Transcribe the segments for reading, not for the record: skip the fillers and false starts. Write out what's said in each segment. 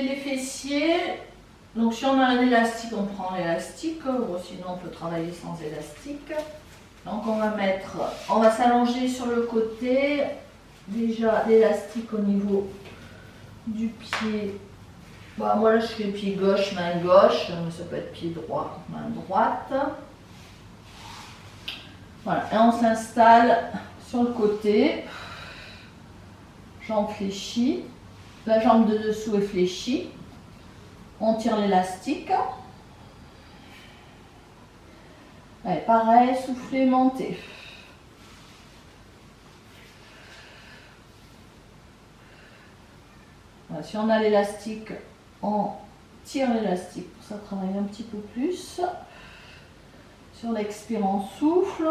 Les fessiers, donc si on a un élastique, on prend l'élastique, ou sinon on peut travailler sans élastique. Donc on va s'allonger sur le côté, déjà l'élastique au niveau du pied. Bon, moi là je fais pied gauche, main gauche, mais ça peut être pied droit, main droite. Voilà, et on s'installe sur le côté, jambe fléchie. La jambe de dessous est fléchie. On tire l'élastique. Pareil, souffler, monter. Voilà, si on a l'élastique, on tire l'élastique pour ça travailler un petit peu plus. Sur l'expire, on souffle.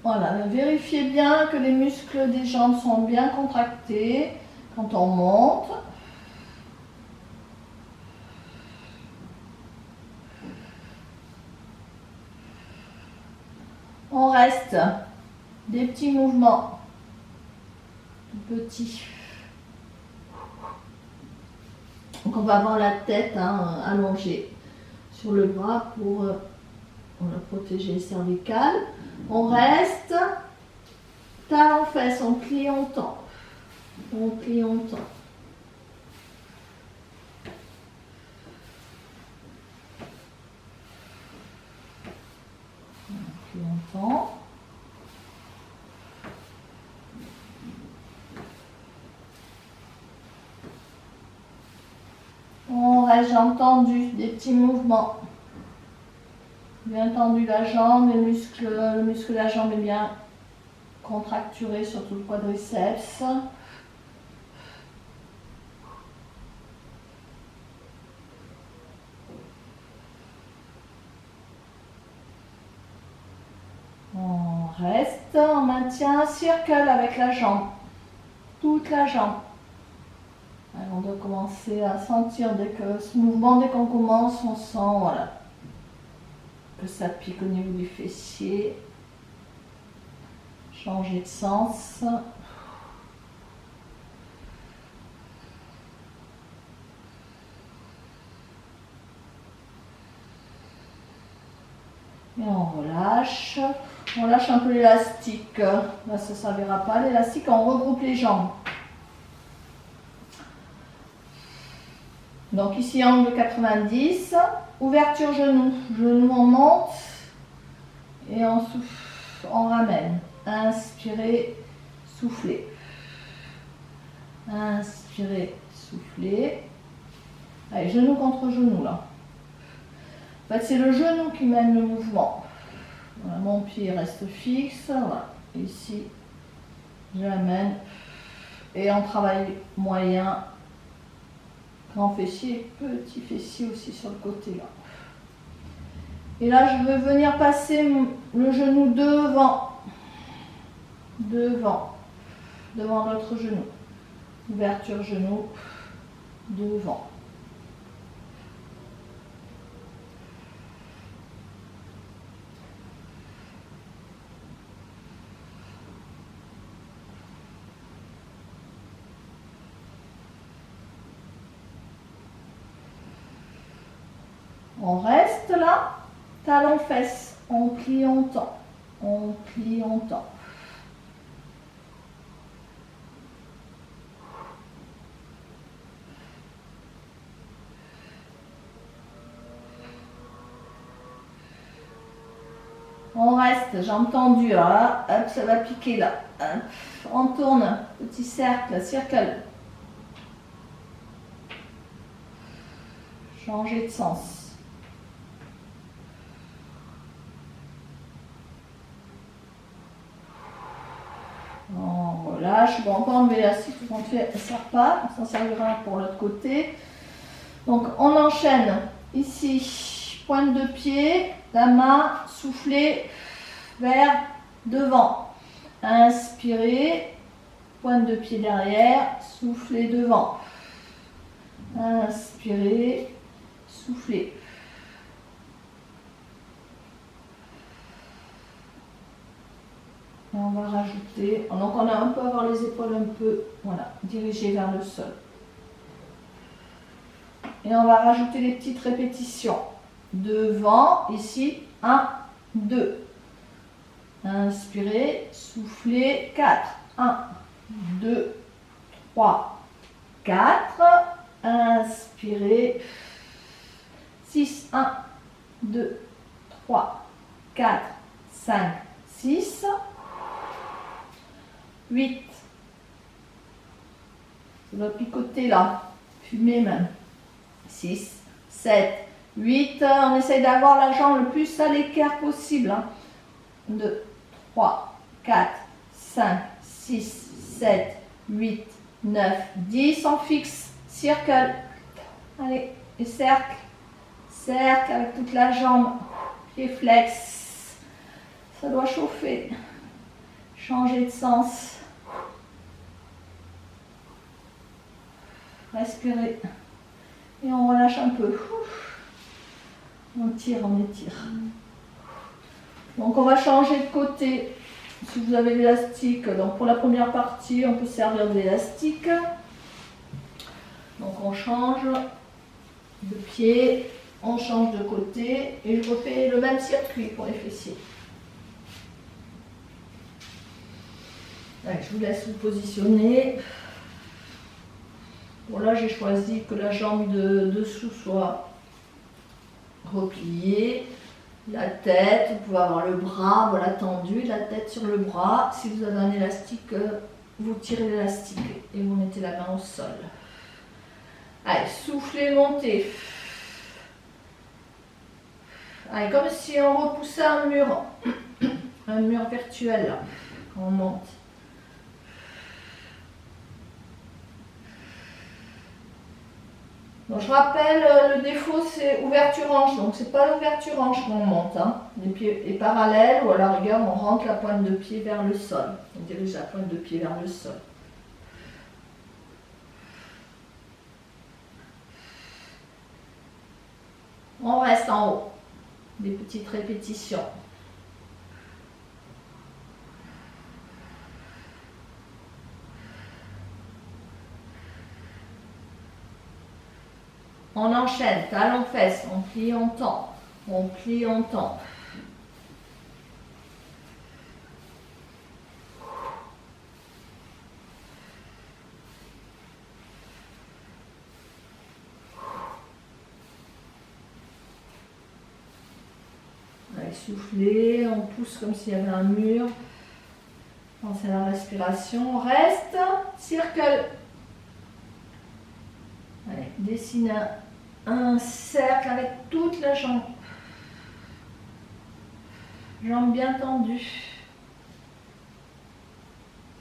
Voilà, vérifiez bien que les muscles des jambes sont bien contractés quand on monte. On reste des petits mouvements, tout petits. Donc on va avoir la tête allongée sur le bras pour protéger les cervicales. On reste, talon fesse, on plie, on tend. On plie, on tend. Longtemps. On reste jambes tendues, des petits mouvements. Bien tendu la jambe, le muscle de la jambe est bien contracturé, surtout le quadriceps. On reste, on maintient un cercle avec la jambe, toute la jambe. Alors on doit commencer à sentir dès que ce mouvement, dès qu'on commence, on sent voilà, que ça pique au niveau du fessier. Changer de sens. Et on relâche. On lâche un peu l'élastique. Là, ça ne servira pas. L'élastique, on regroupe les jambes. Donc ici, angle 90. Ouverture genou. Genou, on monte. Et on souffle. On ramène. Inspirez, soufflez. Inspirez, soufflez. Allez, genou contre genou là. En fait, c'est le genou qui mène le mouvement. Voilà, mon pied reste fixe. Voilà. Ici, j'amène. Et on travaille moyen, grand fessier, petit fessier aussi sur le côté là. Et là, je veux venir passer le genou devant. Devant l'autre genou. Ouverture genou, devant. On reste là, talon fesse, on plie, on tend. On plie, on tend. On reste, jambes tendues, là, hop, ça va piquer là. Hop. On tourne, petit cercle, circle. Changer de sens. On relâche. Bon, encore enlever l'élastique, tout compte fait, ça ne sert pas. Ça servira pour l'autre côté. Donc, on enchaîne ici, pointe de pied, la main, soufflez vers devant. Inspirez, pointe de pied derrière, soufflez devant. Inspirez, soufflez. Et on va rajouter, donc on a un peu avoir les épaules un peu, voilà, dirigées vers le sol. Et on va rajouter les petites répétitions. Devant, ici, 1, 2. Inspirez, soufflez, 4. 1, 2, 3, 4. Inspirez, 6, 1, 2, 3, 4, 5, 6, 8. Ça doit picoter là, fumer même. 6, 7, 8. On essaye d'avoir la jambe le plus à l'écart possible. 2, 3, 4, 5, 6, 7, 8, 9, 10. On fixe. Circle. Allez, et cercle. Cercle avec toute la jambe. Pied flex. Ça doit chauffer. Changer de sens. Respirez. Et on relâche un peu. On tire, on étire. Donc on va changer de côté. Si vous avez l'élastique, donc pour la première partie, on peut servir de l'élastique. Donc on change de pied, on change de côté et je refais le même circuit pour les fessiers. Allez, je vous laisse vous positionner. Bon, là j'ai choisi que la jambe de dessous soit repliée. La tête, vous pouvez avoir le bras, voilà, tendu, la tête sur le bras. Si vous avez un élastique, vous tirez l'élastique et vous mettez la main au sol. Allez, soufflez, montez. Allez, comme si on repoussait un mur virtuel, là, quand on monte. Donc, je rappelle, le défaut c'est ouverture hanche, donc c'est pas l'ouverture hanche qu'on monte, hein. Les pieds est parallèle ou à la rigueur on rentre la pointe de pied vers le sol, on dirige la pointe de pied vers le sol. On reste en haut, des petites répétitions. On enchaîne, talon fesse, on plie, on tend, on plie, on tend. Allez, soufflez, on pousse comme s'il y avait un mur. Pensez à la respiration, on reste, circle. Allez, dessine un cercle avec toute la jambe. Jambe bien tendue.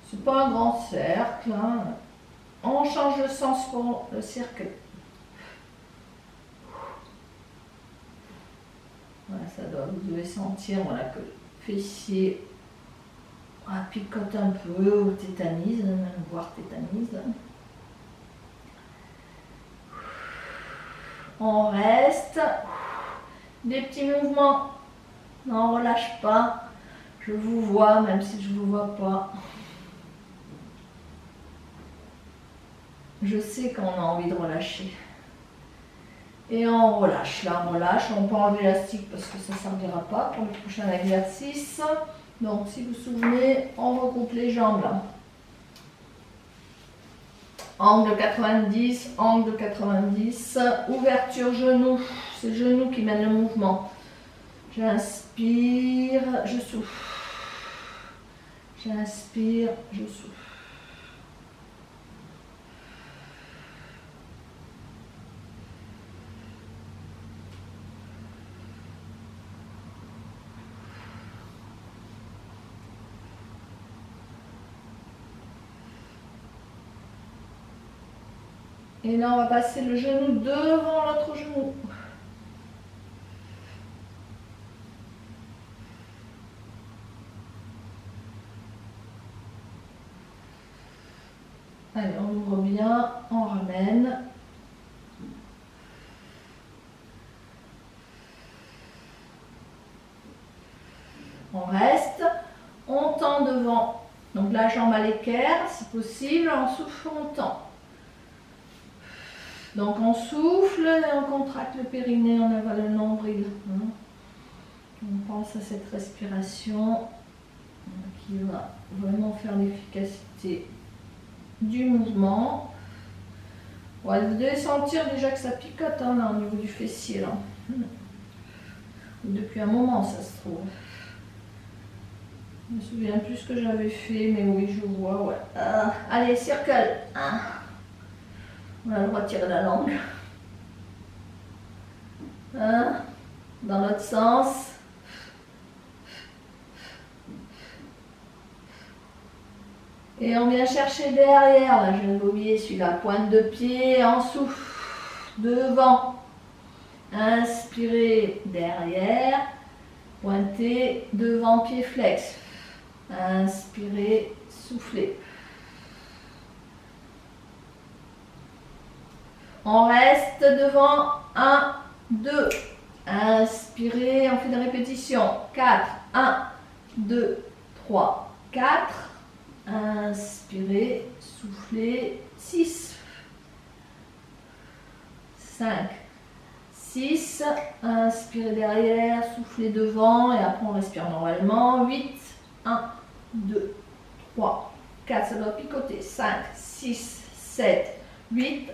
C'est pas un grand cercle, hein. On change de sens pour le cercle. Voilà, ça doit, vous devez sentir voilà, que le fessier picote un peu ou tétanise, même voire tétanise. On reste. Des petits mouvements. Non, on ne relâche pas. Je vous vois, même si je ne vous vois pas. Je sais qu'on a envie de relâcher. Et on relâche. Là, on relâche. On peut enlever l'élastique parce que ça ne servira pas pour le prochain exercice. Donc, si vous vous souvenez, on regroupe les jambes là. Angle 90, angle 90, ouverture genou, c'est le genou qui mène le mouvement. J'inspire, je souffle. J'inspire, je souffle. Et là, on va passer le genou devant l'autre genou. Allez, on ouvre bien, on ramène. On reste, on tend devant. Donc la jambe à l'équerre, si possible, on souffle, on tend. Donc on souffle et on contracte le périnée, on avale le nombril. On pense à cette respiration qui va vraiment faire l'efficacité du mouvement. Ouais, vous devez sentir déjà que ça picote hein, là, au niveau du fessier. Là. Depuis un moment, ça se trouve. Je me souviens plus ce que j'avais fait, mais oui, je vois. Ouais. Allez, circle. On a le droit de tirer la langue. Dans l'autre sens. Et on vient chercher derrière. Là, je viens de oublier celui-là. Pointe de pied, en souffle. Devant. Inspirez derrière. Pointez devant, pied flex. Inspirez, soufflez. On reste devant. 1, 2. Inspirez, on fait des répétitions. 4. 1, 2, 3, 4. Inspirez, soufflez. 6. 5. 6. Inspirez derrière, soufflez devant et après on respire normalement. 8. 1, 2, 3, 4. Ça doit picoter. 5, 6, 7, 8.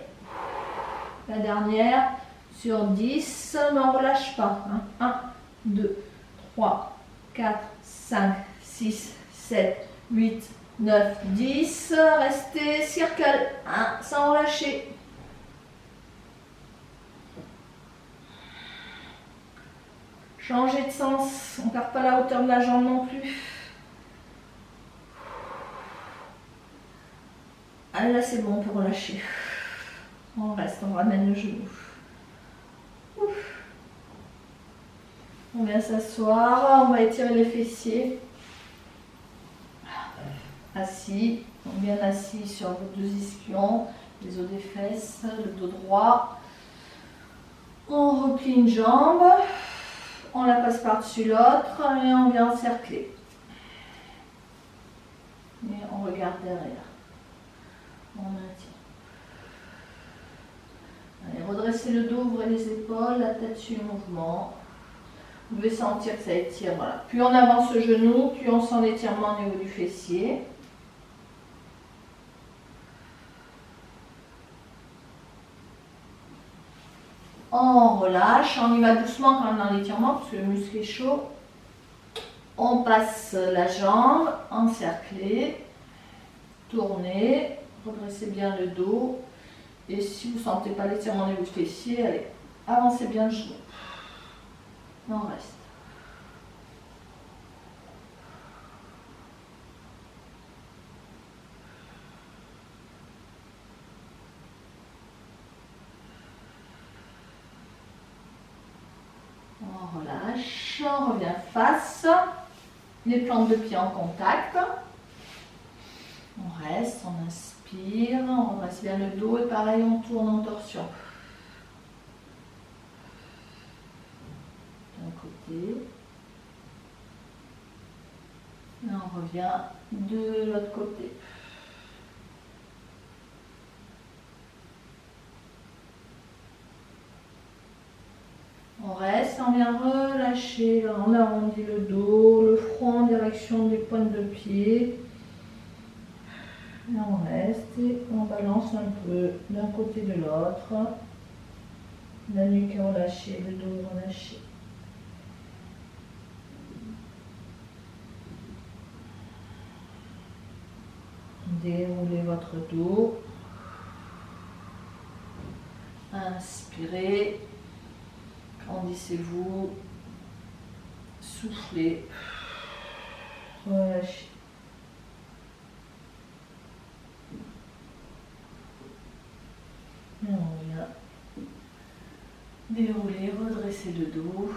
La dernière sur 10, mais on ne relâche pas. 1, 2, 3, 4, 5, 6, 7, 8, 9, 10. Restez circle. Sans relâcher. Changez de sens. On ne perd pas la hauteur de la jambe non plus. Allez, là c'est bon, on peut relâcher. On reste, on ramène le genou. On vient s'asseoir, on va étirer les fessiers. Assis, on bien assis sur vos deux ischions, les os des fesses, le dos droit. On replie une jambe, on la passe par-dessus l'autre et on vient encercler. Et on regarde derrière. On maintient. Allez, redressez le dos, ouvrez les épaules, la tête suit le mouvement. Vous pouvez sentir que ça étire. Voilà. Plus on avance le genou, plus on sent l'étirement au niveau du fessier. On relâche, on y va doucement quand même dans l'étirement parce que le muscle est chaud. On passe la jambe, encerclez, tournez, redressez bien le dos. Et si vous ne sentez pas l'étirement au niveau du fessier, allez, avancez bien le genou. On reste. On relâche, on revient face, les plantes de pied en contact. On reste, on inspire, on redresse bien le dos et pareil on tourne en torsion. D'un côté. Et on revient de l'autre côté. On reste, on vient relâcher, là, on arrondit le dos, le front en direction des pointes de pied. Et on reste et on balance un peu d'un côté de l'autre. La nuque est relâchée, le dos est relâché. Déroulez votre dos. Inspirez. Grandissez-vous. Soufflez. Relâchez. Et on vient dérouler, redresser le dos.